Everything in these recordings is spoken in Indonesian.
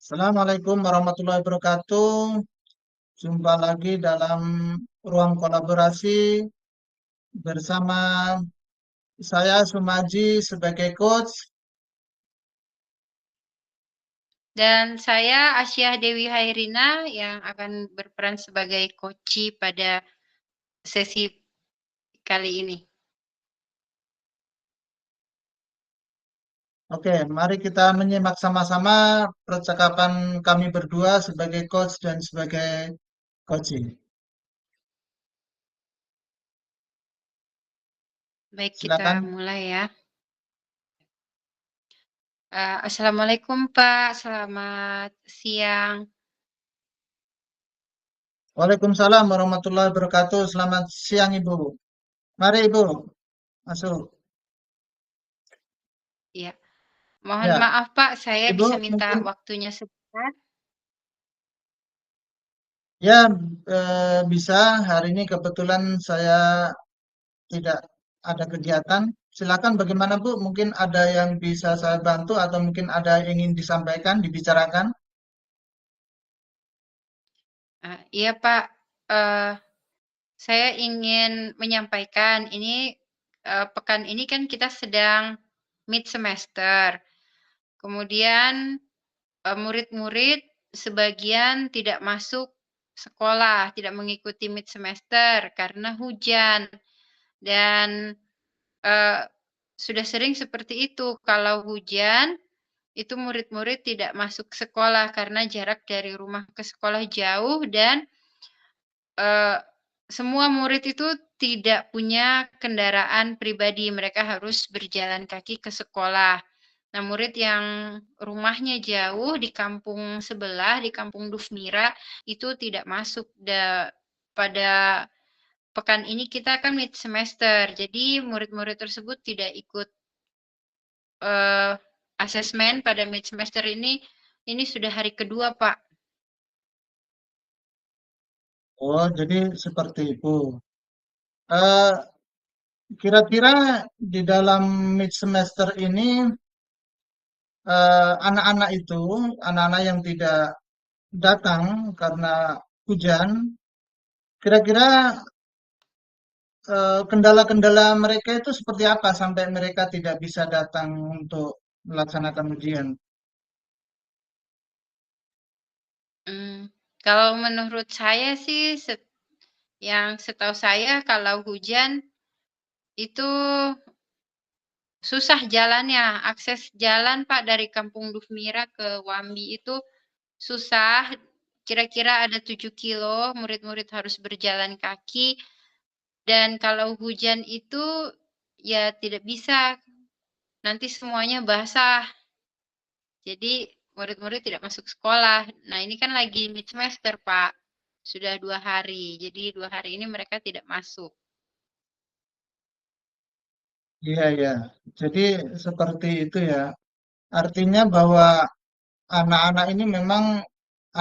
Assalamualaikum warahmatullahi wabarakatuh. Jumpa lagi dalam ruang kolaborasi bersama saya Sumaji sebagai coach. Dan saya Asyah Dewi Hairina yang akan berperan sebagai coach pada sesi kali ini. Oke, mari kita menyimak sama-sama percakapan kami berdua sebagai coach dan sebagai coaching. Baik, kita Silakan. mulai ya. Assalamualaikum Pak, selamat siang. Waalaikumsalam warahmatullahi wabarakatuh. Selamat siang Ibu. Mari Ibu, masuk. Ya, mohon Ya, maaf Pak, saya Ibu bisa minta mungkin waktunya sebentar. ya bisa. Hari ini kebetulan saya tidak ada kegiatan. Silakan bagaimana Bu? Mungkin ada yang bisa saya bantu atau mungkin ada yang ingin disampaikan, dibicarakan. Iya Pak, uh, saya ingin menyampaikan ini pekan ini kan kita sedang mid semester. Kemudian murid-murid sebagian tidak masuk sekolah, tidak mengikuti mid semester karena hujan dan, eee, sudah sering seperti itu kalau hujan, itu murid-murid tidak masuk sekolah karena jarak dari rumah ke sekolah jauh dan, eee, semua murid itu tidak punya kendaraan pribadi, mereka harus berjalan kaki ke sekolah. Nah, murid yang rumahnya jauh di kampung sebelah, di kampung Dufmira, itu tidak masuk pada pekan ini kita kan mid semester. Jadi murid-murid tersebut tidak ikut asesmen pada mid semester ini sudah hari kedua, Pak. Oh, jadi seperti itu. Eh, Kira-kira di dalam mid semester ini anak-anak itu, anak-anak yang tidak datang karena hujan, kira-kira kendala-kendala mereka itu seperti apa sampai mereka tidak bisa datang untuk melaksanakan ujian? Kalau menurut saya sih yang setahu saya kalau hujan itu susah jalannya, akses jalan Pak dari Kampung Dufmira ke Wambi itu susah, kira-kira ada 7 kilo, murid-murid harus berjalan kaki, dan kalau hujan itu ya tidak bisa, nanti semuanya basah. Jadi murid-murid tidak masuk sekolah. Nah ini kan lagi mid semester Pak, sudah 2 hari, jadi 2 hari ini mereka tidak masuk. Iya, ya. Jadi seperti itu ya. Artinya bahwa anak-anak ini memang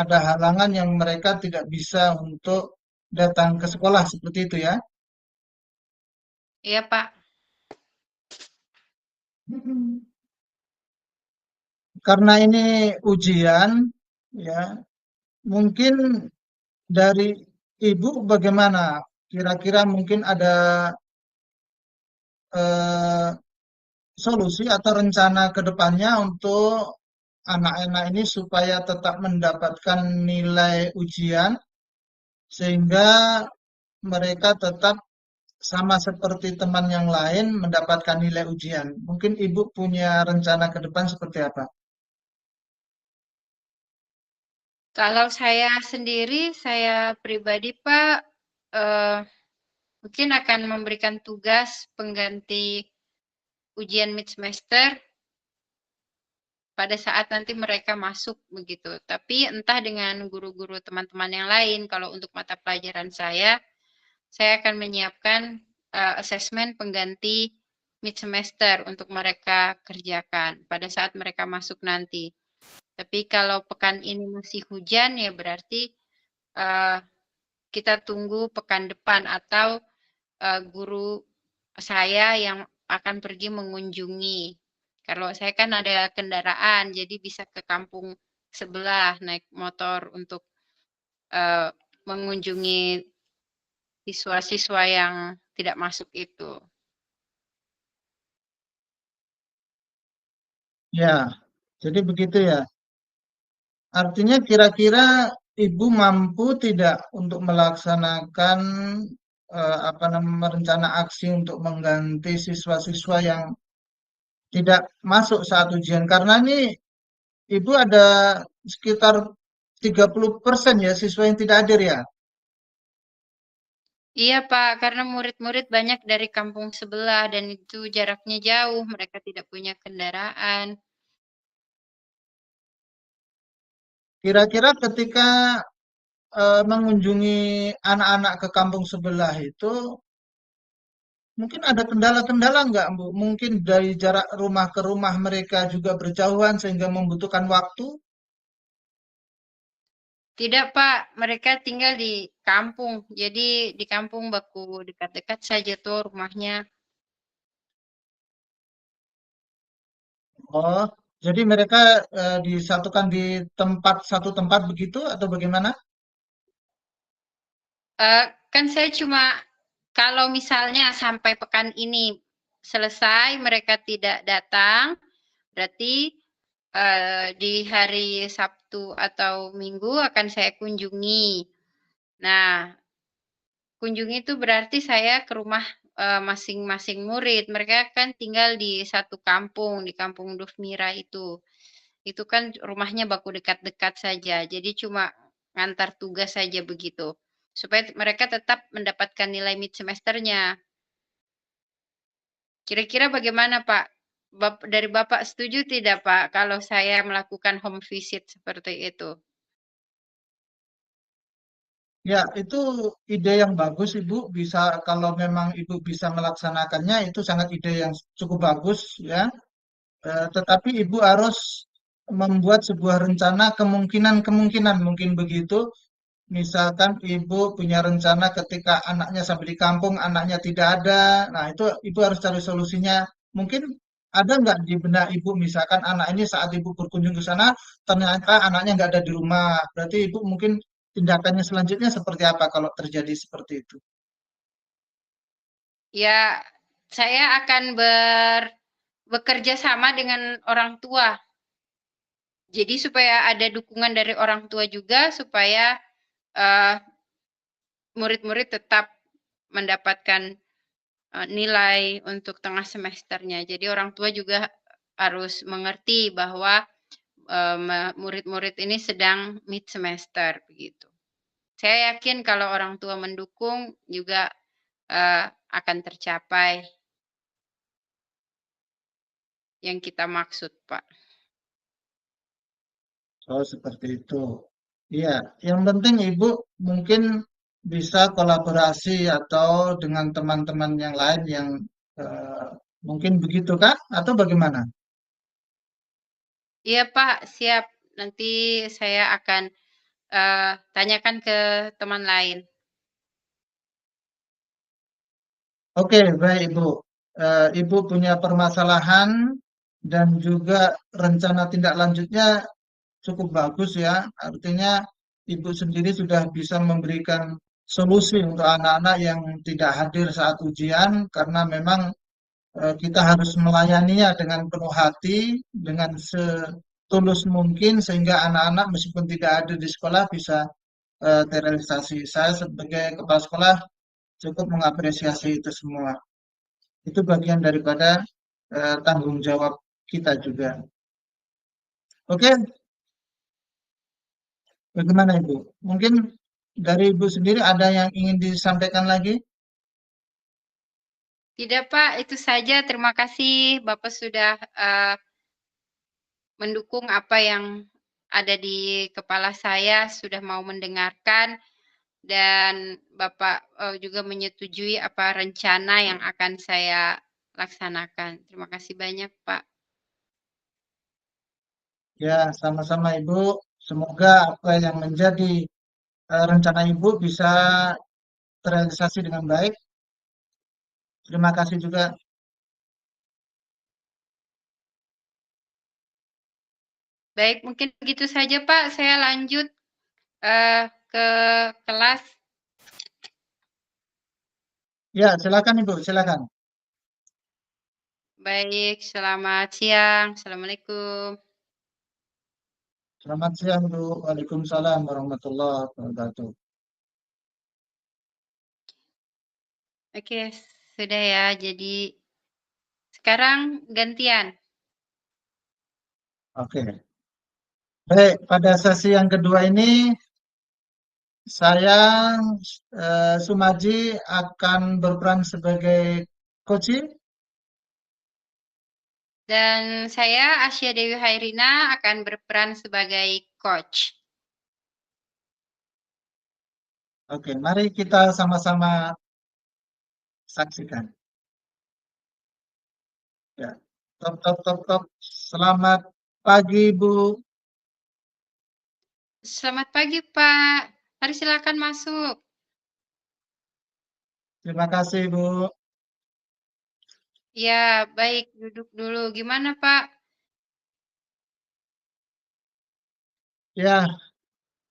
ada halangan yang mereka tidak bisa untuk datang ke sekolah seperti itu ya. Iya Pak. Karena ini ujian, ya, mungkin dari ibu bagaimana? Kira-kira mungkin ada eh, solusi atau rencana ke depannya untuk anak-anak ini supaya tetap mendapatkan nilai ujian sehingga mereka tetap sama seperti teman yang lain mendapatkan nilai ujian. Mungkin Ibu punya rencana ke depan seperti apa? Kalau saya sendiri, saya pribadi Pak, eee, mungkin akan memberikan tugas pengganti ujian mid semester pada saat nanti mereka masuk begitu. Tapi entah dengan guru-guru teman-teman yang lain, kalau untuk mata pelajaran saya akan menyiapkan asesmen pengganti mid semester untuk mereka kerjakan pada saat mereka masuk nanti. Tapi kalau pekan ini masih hujan ya berarti uh, kita tunggu pekan depan atau guru saya yang akan pergi mengunjungi. Kalau saya kan ada kendaraan, jadi bisa ke kampung sebelah naik motor untuk uh, mengunjungi siswa-siswa yang tidak masuk itu. Ya, jadi begitu ya. Artinya kira-kira Ibu mampu tidak untuk melaksanakan apa namanya rencana aksi untuk mengganti siswa-siswa yang tidak masuk saat ujian karena ini Ibu ada sekitar 30% ya siswa yang tidak hadir ya. Iya Pak, karena murid-murid banyak dari kampung sebelah dan itu jaraknya jauh, mereka tidak punya kendaraan. Kira-kira ketika mengunjungi anak-anak ke kampung sebelah itu mungkin ada kendala-kendala nggak, Bu? Mungkin dari jarak rumah ke rumah mereka juga berjauhan sehingga membutuhkan waktu. Tidak Pak, mereka tinggal di kampung, jadi di kampung baku dekat-dekat saja tuh rumahnya. Oh, jadi mereka disatukan di tempat satu tempat begitu atau bagaimana? Kan saya cuma kalau misalnya sampai pekan ini selesai mereka tidak datang, berarti di hari Sabtu atau Minggu akan saya kunjungi. Nah, kunjungi itu berarti saya ke rumah masing-masing murid. Mereka kan tinggal di satu kampung, di kampung Dufmira itu. Itu kan rumahnya baku dekat-dekat saja. Jadi cuma ngantar tugas saja begitu. Supaya mereka tetap mendapatkan nilai mid semesternya. Kira-kira bagaimana Pak? Dari Bapak setuju tidak Pak kalau saya melakukan home visit seperti itu? Ya, itu ide yang bagus, Ibu. Bisa kalau memang Ibu bisa melaksanakannya, itu sangat ide yang cukup bagus, ya. Tetapi Ibu harus membuat sebuah rencana kemungkinan-kemungkinan mungkin begitu. Misalkan Ibu punya rencana ketika anaknya sampai di kampung, anaknya tidak ada. Nah, itu Ibu harus cari solusinya. Mungkin ada nggak di benak Ibu, misalkan anak ini saat Ibu berkunjung ke sana, ternyata anaknya nggak ada di rumah. Berarti Ibu mungkin tindakannya selanjutnya seperti apa kalau terjadi seperti itu? Ya, saya akan bekerja sama dengan orang tua. Jadi supaya ada dukungan dari orang tua juga supaya uh, murid-murid tetap mendapatkan nilai untuk tengah semesternya. Jadi orang tua juga harus mengerti bahwa murid-murid ini sedang mid semester begitu. Saya yakin kalau orang tua mendukung juga akan tercapai yang kita maksud, Pak. Oh, seperti itu. Iya, yang penting Ibu mungkin bisa kolaborasi atau dengan teman-teman yang lain yang eh, mungkin begitu kan? Atau bagaimana? Iya, Pak, siap. Nanti saya akan tanyakan ke teman lain. Oke, baik Ibu. Ibu punya permasalahan dan juga rencana tindak lanjutnya cukup bagus ya. Artinya Ibu sendiri sudah bisa memberikan solusi untuk anak-anak yang tidak hadir saat ujian karena memang kita harus melayaninya dengan penuh hati, dengan setulus mungkin sehingga anak-anak meskipun tidak ada di sekolah bisa terrealisasi. Saya sebagai kepala sekolah cukup mengapresiasi itu semua. Itu bagian daripada tanggung jawab kita juga. Oke, bagaimana Ibu? Mungkin dari Ibu sendiri ada yang ingin disampaikan lagi? Tidak, Pak, itu saja. Terima kasih Bapak sudah mendukung apa yang ada di kepala saya, sudah mau mendengarkan dan Bapak juga menyetujui apa rencana yang akan saya laksanakan. Terima kasih banyak, Pak. Ya, sama-sama Ibu. Semoga apa yang menjadi rencana Ibu bisa terrealisasi dengan baik. Terima kasih juga. Baik, mungkin begitu saja Pak. Saya lanjut ke kelas. Ya, silakan Ibu, silakan. Baik, selamat siang. Assalamualaikum. Selamat siang, Bu. Waalaikumsalam warahmatullahi wabarakatuh. Oke, sudah ya. Jadi sekarang gantian. Oke. Baik, pada sesi yang kedua ini saya Sumaji akan berperan sebagai coaching. Dan saya, Asya Dewi Hairina, akan berperan sebagai coach. Oke, mari kita sama-sama saksikan. Ya. Top, top, top, top. Selamat pagi, Bu. Selamat pagi, Pak. Mari silakan masuk. Terima kasih, Bu. Ya, baik. Duduk dulu. Gimana, Pak? Ya,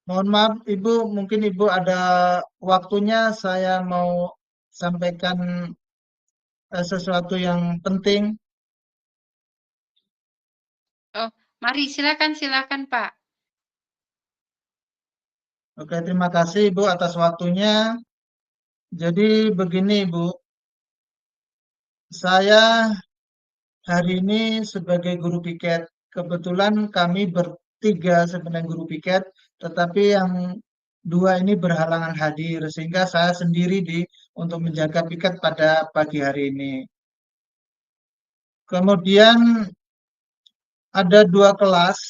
mohon maaf, Ibu. Mungkin Ibu ada waktunya saya mau sampaikan sesuatu yang penting. Oh, mari silakan, silakan, Pak. Oke, terima kasih Ibu atas waktunya. Jadi begini, Bu. Saya hari ini sebagai guru piket. Kebetulan kami bertiga sebenarnya guru piket, tetapi yang dua ini berhalangan hadir sehingga saya sendiri untuk menjaga piket pada pagi hari ini. Kemudian ada dua kelas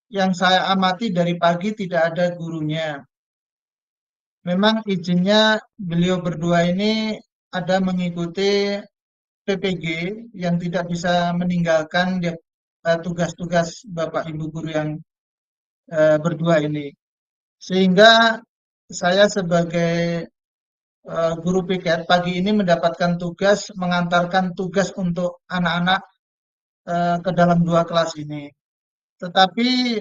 yang saya amati dari pagi tidak ada gurunya. Memang izinnya beliau berdua ini ada mengikuti PPG yang tidak bisa meninggalkan tugas-tugas Bapak Ibu guru yang berdua ini. Sehingga saya sebagai guru piket pagi ini mendapatkan tugas mengantarkan tugas untuk anak-anak ke dalam dua kelas ini. Tetapi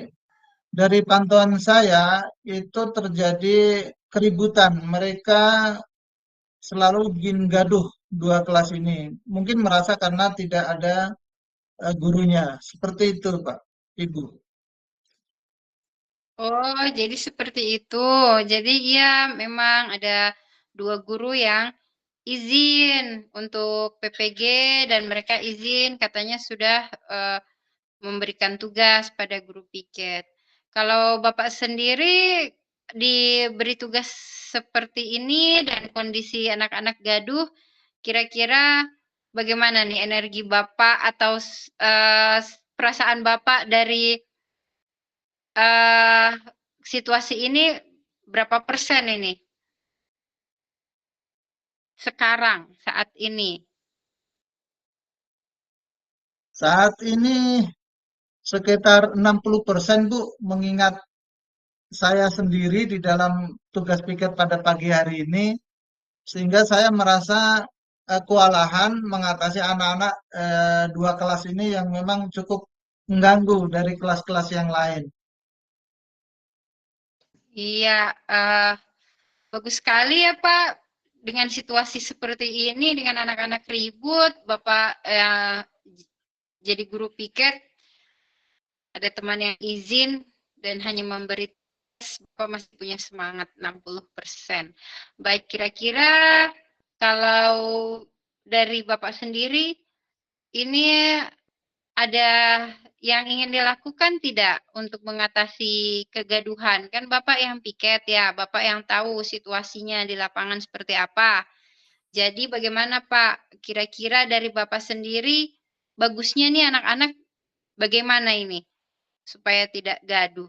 dari pantauan saya itu terjadi keributan. Mereka selalu bikin gaduh dua kelas ini. Mungkin merasa karena tidak ada gurunya. Seperti itu, Pak, Ibu. Oh, jadi seperti itu. Jadi iya, memang ada dua guru yang izin untuk PPG dan mereka izin katanya sudah memberikan tugas pada guru piket. Kalau Bapak sendiri diberi tugas seperti ini dan kondisi anak-anak gaduh, kira-kira bagaimana nih energi Bapak atau perasaan Bapak dari uh, situasi ini berapa persen ini sekarang, saat ini? Saat ini sekitar 60% Bu, mengingat saya sendiri di dalam tugas piket pada pagi hari ini, sehingga saya merasa kewalahan mengatasi anak-anak dua kelas ini yang memang cukup mengganggu dari kelas-kelas yang lain. Iya, bagus sekali ya Pak. Dengan situasi seperti ini, dengan anak-anak ribut, Bapak jadi guru piket, ada teman yang izin dan hanya memberi tes, Bapak masih punya semangat 60%. Baik, kira-kira kalau dari Bapak sendiri, ini ada yang ingin dilakukan tidak untuk mengatasi kegaduhan? Kan Bapak yang piket ya, Bapak yang tahu situasinya di lapangan seperti apa. Jadi bagaimana Pak? Kira-kira dari Bapak sendiri, bagusnya nih anak-anak bagaimana ini supaya tidak gaduh?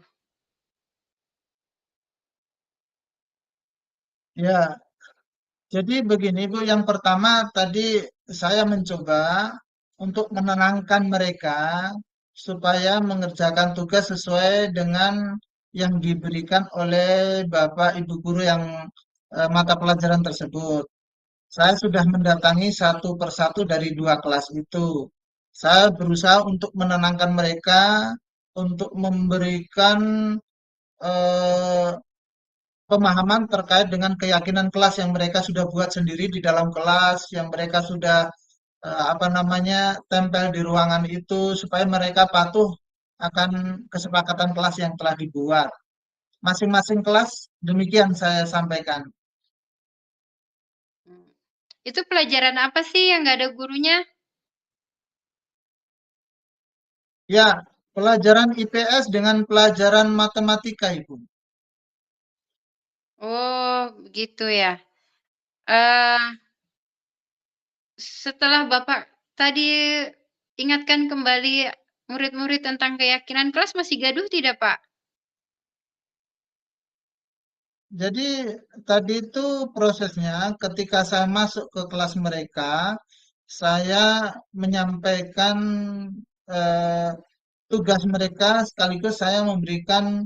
Ya, jadi begini Bu, yang pertama tadi saya mencoba untuk menenangkan mereka supaya mengerjakan tugas sesuai dengan yang diberikan oleh Bapak Ibu guru yang mata pelajaran tersebut. Saya sudah mendatangi satu persatu dari dua kelas itu. Saya berusaha untuk menenangkan mereka, untuk memberikan eh, pemahaman terkait dengan keyakinan kelas yang mereka sudah buat sendiri di dalam kelas, yang mereka sudah apa namanya tempel di ruangan itu supaya mereka patuh akan kesepakatan kelas yang telah dibuat. Masing-masing kelas demikian saya sampaikan. Itu pelajaran apa sih yang nggak ada gurunya? Ya, pelajaran IPS dengan pelajaran matematika, Ibu. Oh, begitu ya. Eh, Setelah Bapak tadi ingatkan kembali murid-murid tentang keyakinan kelas, masih gaduh tidak, Pak? Jadi tadi itu prosesnya ketika saya masuk ke kelas mereka, saya menyampaikan eh, tugas mereka sekaligus saya memberikan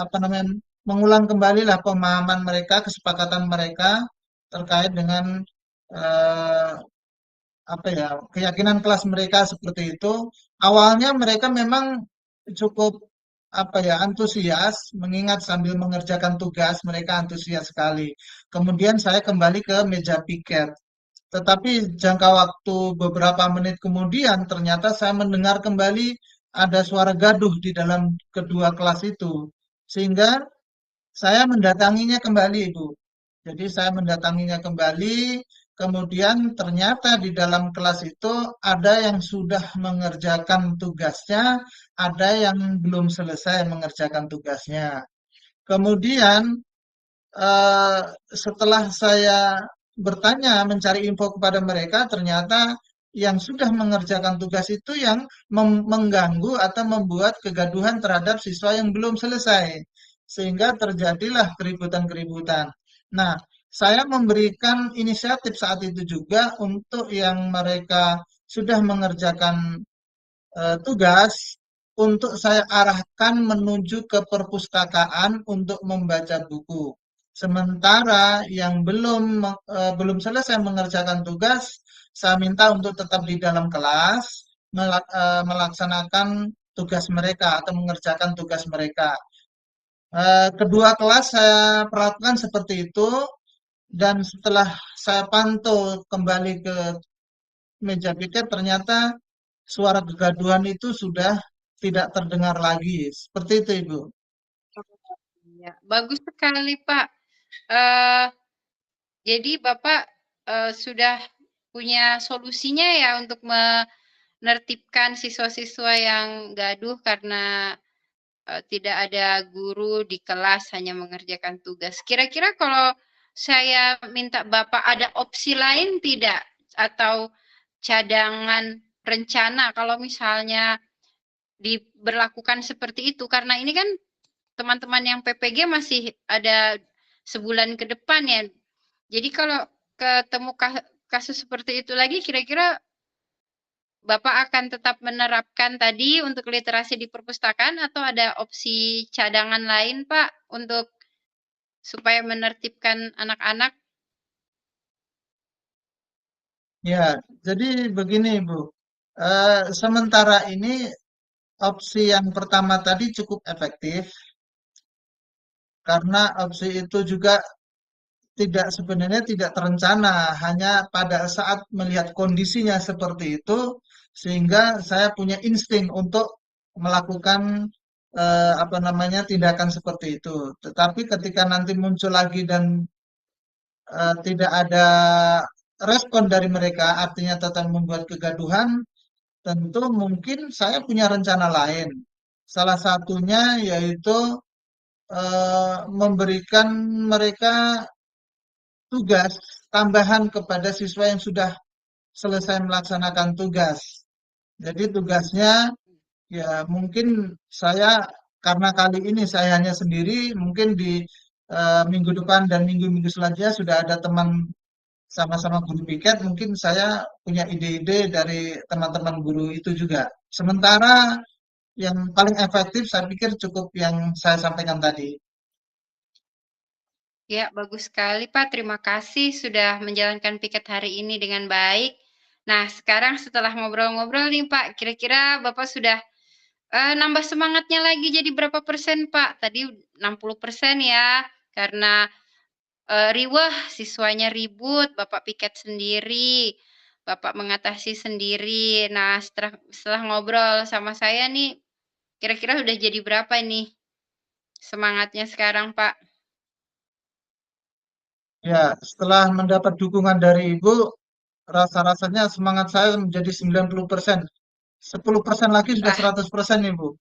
apa namanya mengulang kembali lah pemahaman mereka, kesepakatan mereka terkait dengan eh, apa ya keyakinan kelas mereka seperti itu. Awalnya mereka memang cukup apa ya antusias mengingat sambil mengerjakan tugas mereka antusias sekali. Kemudian saya kembali ke meja piket. Tetapi jangka waktu beberapa menit kemudian ternyata saya mendengar kembali ada suara gaduh di dalam kedua kelas itu. Sehingga saya mendatanginya kembali, Ibu. Jadi saya mendatanginya kembali, kemudian ternyata di dalam kelas itu ada yang sudah mengerjakan tugasnya, ada yang belum selesai mengerjakan tugasnya. Kemudian eh, setelah saya bertanya, mencari info kepada mereka, ternyata yang sudah mengerjakan tugas itu yang mengganggu atau membuat kegaduhan terhadap siswa yang belum selesai. Sehingga terjadilah keributan-keributan. Nah, saya memberikan inisiatif saat itu juga untuk yang mereka sudah mengerjakan tugas untuk saya arahkan menuju ke perpustakaan untuk membaca buku. Sementara yang belum selesai mengerjakan tugas, saya minta untuk tetap di dalam kelas melaksanakan tugas mereka atau mengerjakan tugas mereka. Kedua kelas saya perlakukan seperti itu dan setelah saya pantau kembali ke meja piket ternyata suara kegaduhan itu sudah tidak terdengar lagi. Seperti itu, Ibu. Ya, bagus sekali, Pak. Eh, jadi Bapak sudah punya solusinya ya untuk menertibkan siswa-siswa yang gaduh karena tidak ada guru di kelas, hanya mengerjakan tugas. Kira-kira kalau saya minta Bapak ada opsi lain tidak? Atau cadangan rencana kalau misalnya diberlakukan seperti itu? Karena ini kan teman-teman yang PPG masih ada sebulan ke depan ya. Jadi kalau ketemu kasus seperti itu lagi, kira-kira Bapak akan tetap menerapkan tadi untuk literasi di perpustakaan atau ada opsi cadangan lain, Pak, untuk supaya menertibkan anak-anak? Ya, jadi begini, Ibu. Sementara ini opsi yang pertama tadi cukup efektif karena opsi itu juga sebenarnya tidak terencana, hanya pada saat melihat kondisinya seperti itu, sehingga saya punya insting untuk melakukan apa namanya tindakan seperti itu. Tetapi ketika nanti muncul lagi dan tidak ada respon dari mereka, artinya tetap membuat kegaduhan, tentu mungkin saya punya rencana lain. Salah satunya yaitu memberikan mereka tugas tambahan kepada siswa yang sudah selesai melaksanakan tugas. Jadi tugasnya ya mungkin saya karena kali ini saya hanya sendiri, mungkin di minggu depan dan minggu-minggu selanjutnya sudah ada teman sama-sama guru piket, mungkin saya punya ide-ide dari teman-teman guru itu juga. Sementara yang paling efektif saya pikir cukup yang saya sampaikan tadi. Ya, bagus sekali, Pak. Terima kasih sudah menjalankan piket hari ini dengan baik. Nah, sekarang setelah ngobrol-ngobrol nih, Pak, kira-kira Bapak sudah Nambah semangatnya lagi jadi berapa persen, Pak? Tadi 60% ya, karena, riweuh siswanya ribut, Bapak piket sendiri, Bapak mengatasi sendiri. Nah, setelah ngobrol sama saya nih, kira-kira udah jadi berapa nih semangatnya sekarang, Pak? Ya, setelah mendapat dukungan dari Ibu, rasa-rasanya semangat saya menjadi 90%. 10% lagi sudah Wah, 100% Ibu.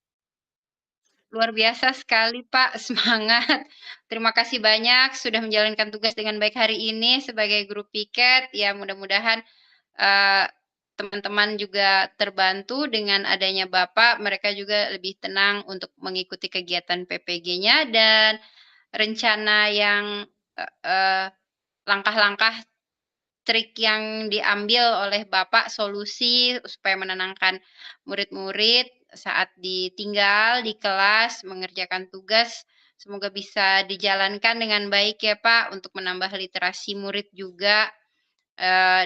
luar biasa sekali, Pak, semangat. Terima kasih banyak sudah menjalankan tugas dengan baik hari ini sebagai guru piket. Ya, mudah-mudahan, eee, teman-teman juga terbantu dengan adanya Bapak, mereka juga lebih tenang untuk mengikuti kegiatan PPG-nya dan rencana yang, eee, langkah-langkah trik yang diambil oleh Bapak, solusi supaya menenangkan murid-murid saat ditinggal di kelas mengerjakan tugas, semoga bisa dijalankan dengan baik ya Pak, untuk menambah literasi murid juga,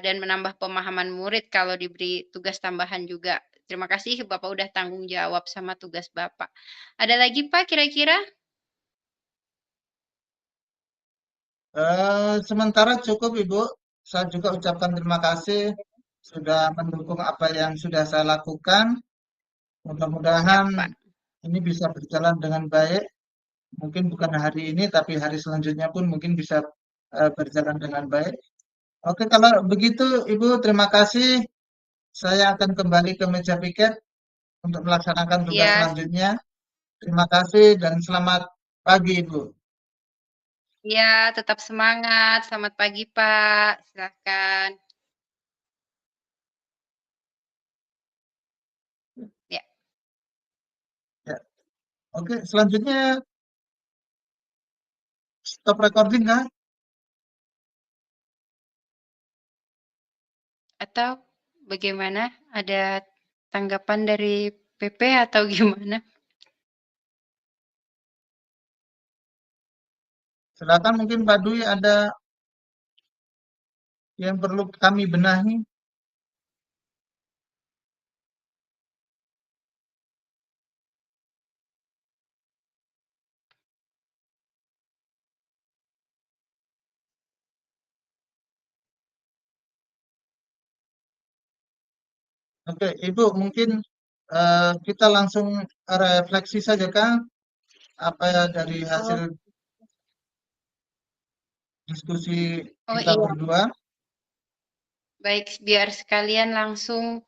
dan menambah pemahaman murid kalau diberi tugas tambahan juga. Terima kasih Bapak udah tanggung jawab sama tugas Bapak. Ada lagi Pak kira-kira? Sementara cukup Ibu. Saya juga ucapkan terima kasih sudah mendukung apa yang sudah saya lakukan. Siap Mudah-mudahan Pak. ini bisa berjalan dengan baik. Mungkin bukan hari ini, tapi hari selanjutnya pun mungkin bisa berjalan dengan baik. Oke, kalau begitu Ibu, terima kasih. Saya akan kembali ke meja piket untuk melaksanakan tugas Iya. selanjutnya. Terima kasih dan selamat pagi Ibu. Iya, tetap semangat. Selamat pagi, Pak. Silakan. Ya, Ya. Oke, selanjutnya stop recording kah? atau bagaimana? Ada tanggapan dari PP atau gimana? Silakan mungkin Pak Dwi ada yang perlu kami benahi. Oke, Ibu mungkin kita langsung refleksi saja Kang apa ya dari hasil Oh, diskusi oh kita iya. berdua. Baik, biar sekalian langsung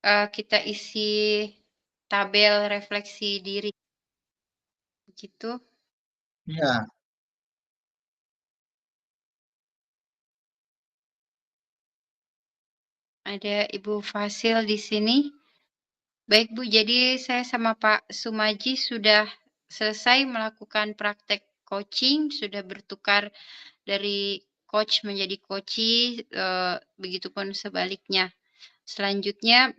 kita isi tabel refleksi diri. Begitu. Ya, Ada Ibu Fasil di sini. Baik Bu, jadi saya sama Pak Sumaji sudah selesai melakukan praktek coaching, sudah bertukar dari coach menjadi coachee, begitupun sebaliknya. Selanjutnya,